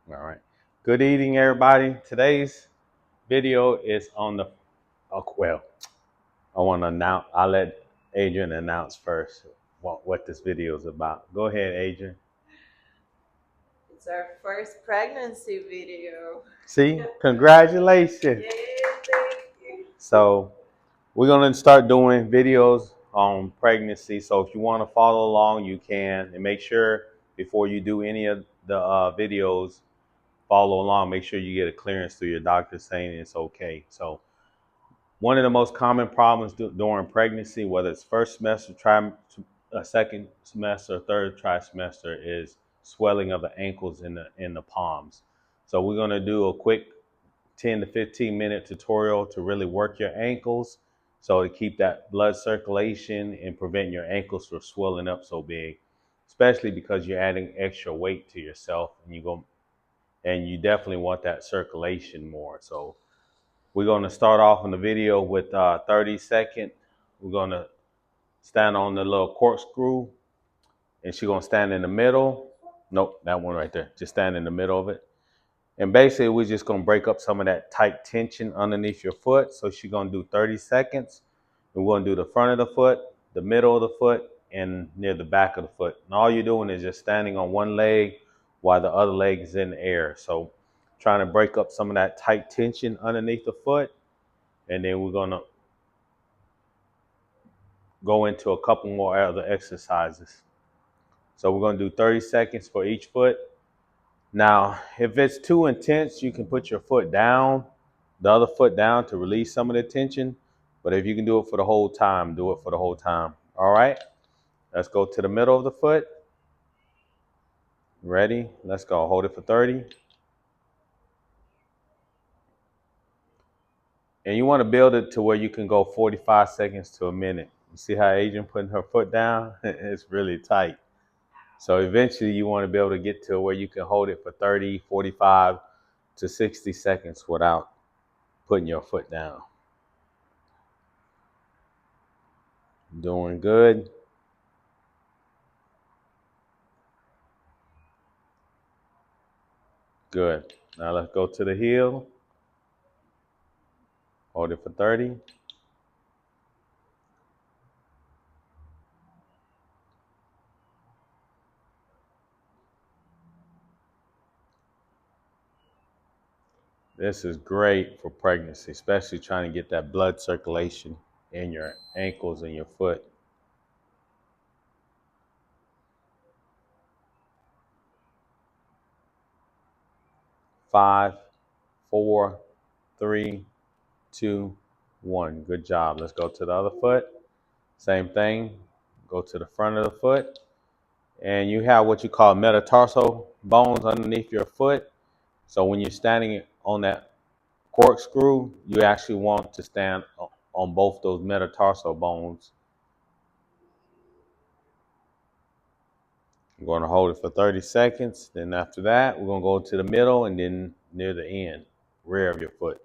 All right. Good evening, everybody. Today's video is on the, well, I want to announce, I'll let Adrian announce first what this video is about. Go ahead, Adrian. It's our first pregnancy video. See, congratulations. Yay, thank you. So, we're going to start doing videos on pregnancy. So, if you want to follow along, you can. And make sure before you do any of the videos, follow along. Make sure you get a clearance through your doctor saying it's okay. So, one of the most common problems during pregnancy, whether it's first semester, second semester, third trimester, is swelling of the ankles and the palms. So we're going to do a quick 10 to 15-minute tutorial to really work your ankles, so to keep that blood circulation and prevent your ankles from swelling up so big, especially because you're adding extra weight to yourself, and you definitely want that circulation more. So we're going to start off in the video with 30 second. We're going to stand on the little corkscrew, and she's going to stand in the middle. Nope, that one right there. Just stand in the middle of it. And basically, we're just going to break up some of that tight tension underneath your foot. So she's going to do 30 seconds. And we're going to do the front of the foot, the middle of the foot, and near the back of the foot. And all you're doing is just standing on one leg while the other leg is in the air. So trying to break up some of that tight tension underneath the foot. And then we're going to go into a couple more other exercises. So we're going to do 30 seconds for each foot. Now, if it's too intense, you can put your foot down, the other foot down, to release some of the tension. But if you can do it for the whole time, do it for the whole time. All right, let's go to the middle of the foot. Ready? Let's go. Hold it for 30. And you want to build it to where you can go 45 seconds to a minute. You see how Adrian putting her foot down? It's really tight. So eventually you want to be able to get to where you can hold it for 30, 45 to 60 seconds without putting your foot down. Doing good. Good. Now let's go to the heel. Hold it for 30. This is great for pregnancy, especially trying to get that blood circulation in your ankles and your foot. 5, 4, 3, 2, 1. Good job. Let's go to the other foot. Same thing. Go to the front of the foot. And you have what you call metatarsal bones underneath your foot. So when you're standing on that corkscrew, you actually want to stand on both those metatarsal bones. We're going to hold it for 30 seconds. Then after that, we're going to go to the middle and then near the end, rear of your foot,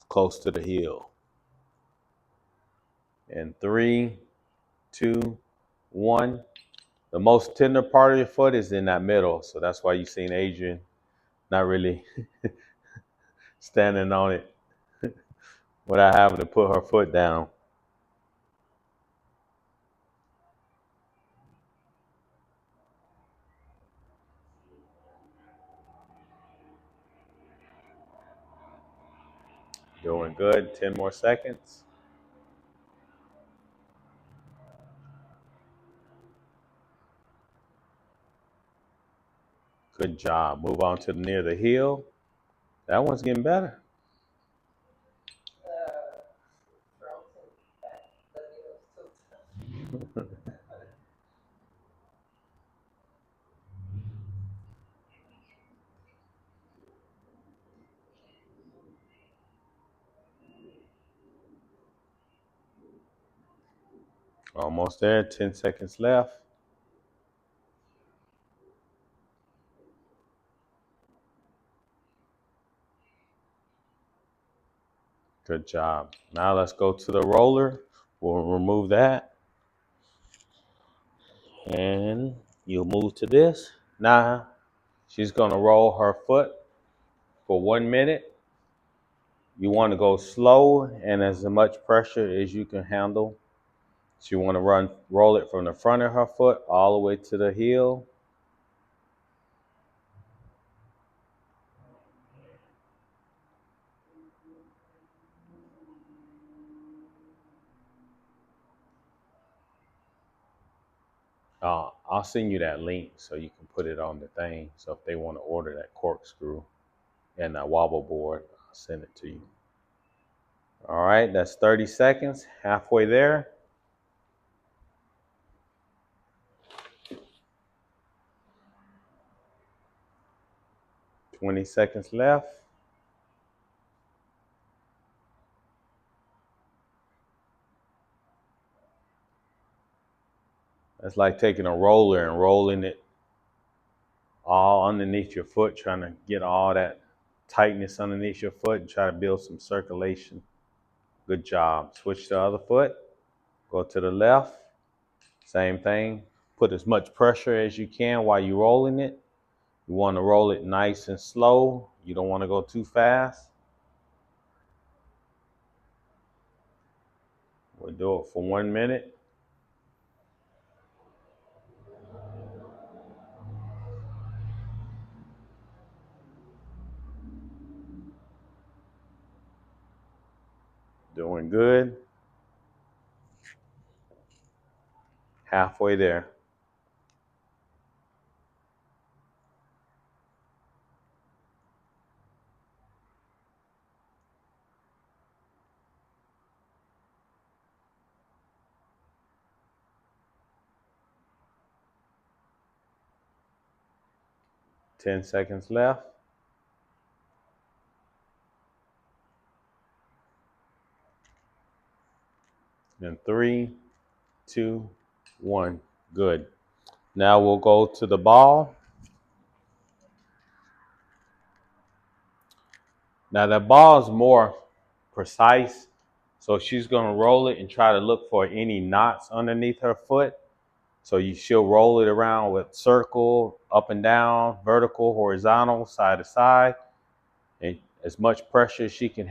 close to the heel. And 3, 2, 1. The most tender part of your foot is in that middle. So that's why you've seen Adrian not really standing on it without having to put her foot down. Doing good. 10 more seconds. Good job. Move on to near the heel. That one's getting better. Almost there. 10 seconds left. Good job. Now let's go to the roller. We'll remove that. And you'll move to this. Now She's going to roll her foot for 1 minute. You want to go slow and as much pressure as you can handle. So you want to roll it from the front of her foot all the way to the heel. I'll send you that link so you can put it on the thing. So if they want to order that corkscrew and that wobble board, I'll send it to you. All right, that's 30 seconds, halfway there. Twenty seconds left. That's like taking a roller and rolling it all underneath your foot, trying to get all that tightness underneath your foot and try to build some circulation. Good job. Switch to the other foot. Go to the left. Same thing. Put as much pressure as you can while you're rolling it. You want to roll it nice and slow. You don't want to go too fast. We'll do it for 1 minute. Doing good. Halfway there. Ten seconds left. And 3, 2, 1. Good. Now we'll go to the ball. Now the ball is more precise. So she's going to roll it and try to look for any knots underneath her foot. So she'll roll it around with circle, up and down, vertical, horizontal, side to side, and as much pressure as she can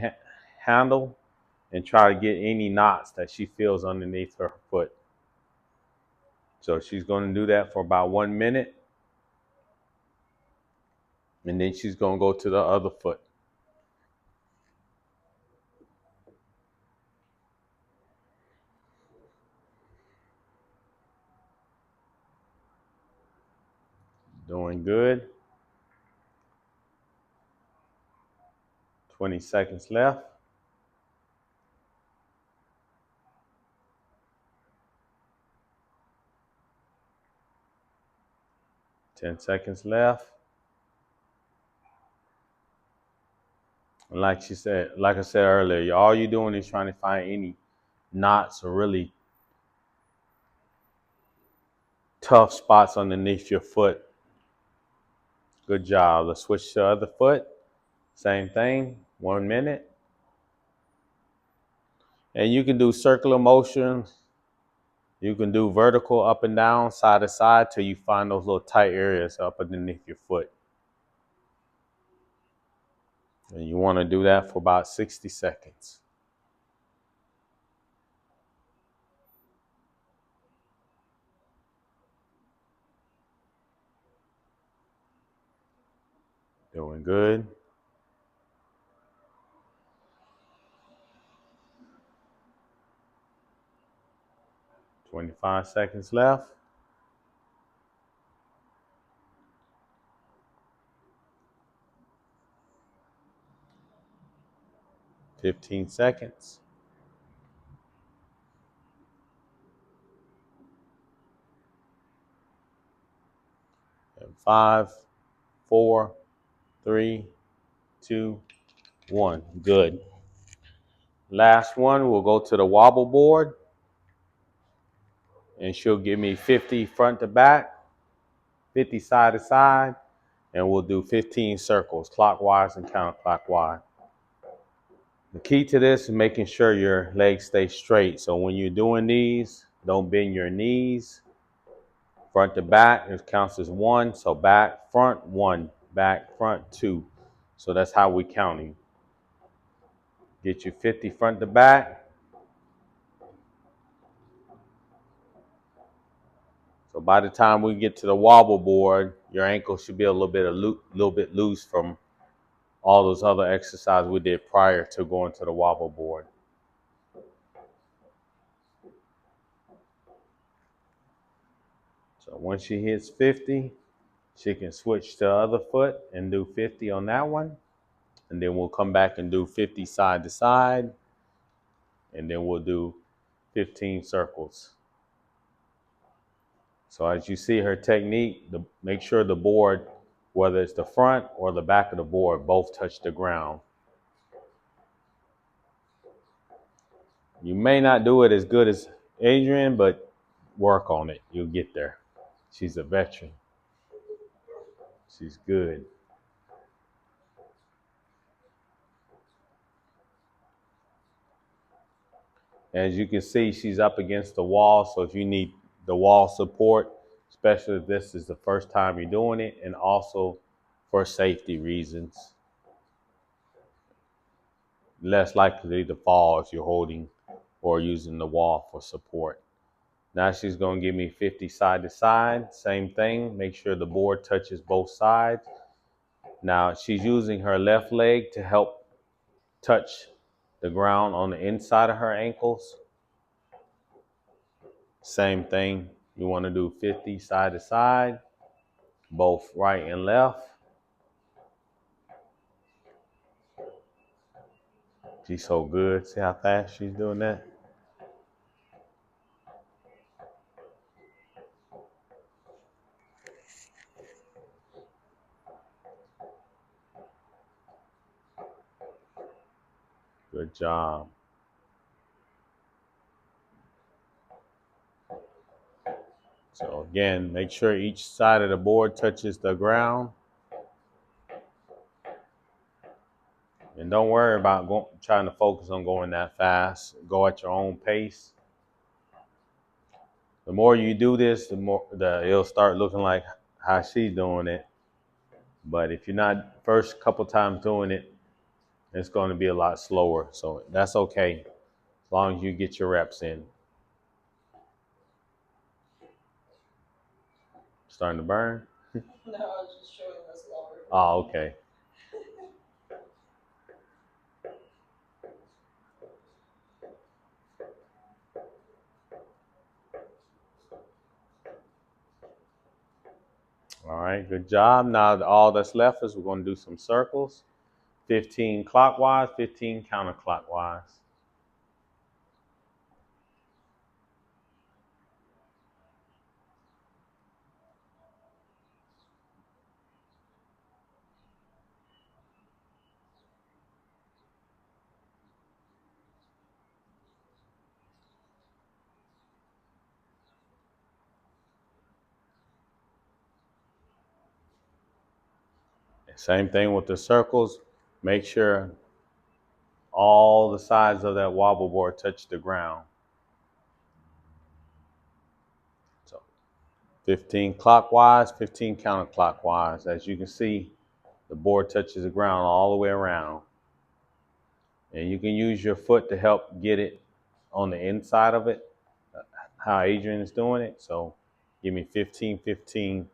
handle, and try to get any knots that she feels underneath her foot. So she's going to do that for about 1 minute, and then she's going to go to the other foot. Doing good. 20 seconds left. 10 seconds left. And like I said earlier, all you're doing is trying to find any knots or really tough spots underneath your foot. Good job. Let's switch to the other foot. Same thing, 1 minute. And you can do circular motions. You can do vertical up and down, side to side, till you find those little tight areas up underneath your foot. And you want to do that for about 60 seconds. Doing good. 25 seconds left. 15 seconds. And 5, 4, 3, 2, 1. Good. Last one, we'll go to the wobble board. And she'll give me 50 front to back, 50 side to side, and we'll do 15 circles, clockwise and counterclockwise. The key to this is making sure your legs stay straight. So when you're doing these, don't bend your knees. Front to back, it counts as one. So back, front, one. Back, front, two. So that's how we counting. Get you 50 front to back. So by the time we get to the wobble board, your ankle should be a little bit loose from all those other exercises we did prior to going to the wobble board. So once she hits 50, she can switch to the other foot and do 50 on that one. And then we'll come back and do 50 side to side. And then we'll do 15 circles. So as you see her technique, make sure the board, whether it's the front or the back of the board, both touch the ground. You may not do it as good as Adrian, but work on it. You'll get there. She's a veteran. She's good. As you can see, she's up against the wall. So if you need the wall support, especially if this is the first time you're doing it, and also for safety reasons, less likely to fall if you're holding or using the wall for support. Now she's going to give me 50 side to side. Same thing. Make sure the board touches both sides. Now she's using her left leg to help touch the ground on the inside of her ankles. Same thing. You want to do 50 side to side, both right and left. She's so good. See how fast she's doing that? Good job. So again, make sure each side of the board touches the ground. And don't worry about trying to focus on going that fast. Go at your own pace. The more you do this, the more it'll start looking like how she's doing it. But if you're not first couple times doing it, it's going to be a lot slower. So that's okay, as long as you get your reps in. Starting to burn? No, I was just showing us lower. Oh, okay. All right, good job. Now all that's left is we're going to do some circles. 15 clockwise, 15 counterclockwise. Same thing with the circles. Make sure all the sides of that wobble board touch the ground. So 15 clockwise, 15 counterclockwise. As you can see, the board touches the ground all the way around. And you can use your foot to help get it on the inside of it, how Adrian is doing it. So give me 15, 15.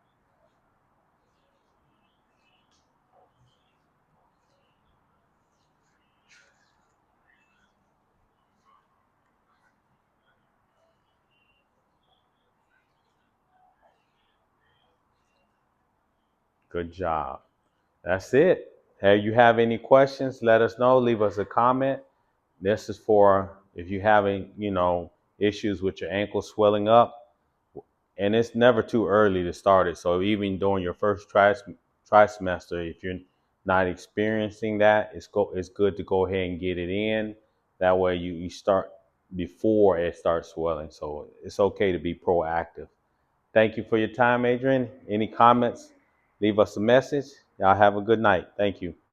Good job. That's it. Hey, you have any questions, let us know. Leave us a comment. This is for if you're having, issues with your ankle swelling up. And it's never too early to start it. So even during your first trimester, if you're not experiencing that, it's good to go ahead and get it in. That way you start before it starts swelling. So it's okay to be proactive. Thank you for your time, Adrian. Any comments? Leave us a message. Y'all have a good night. Thank you.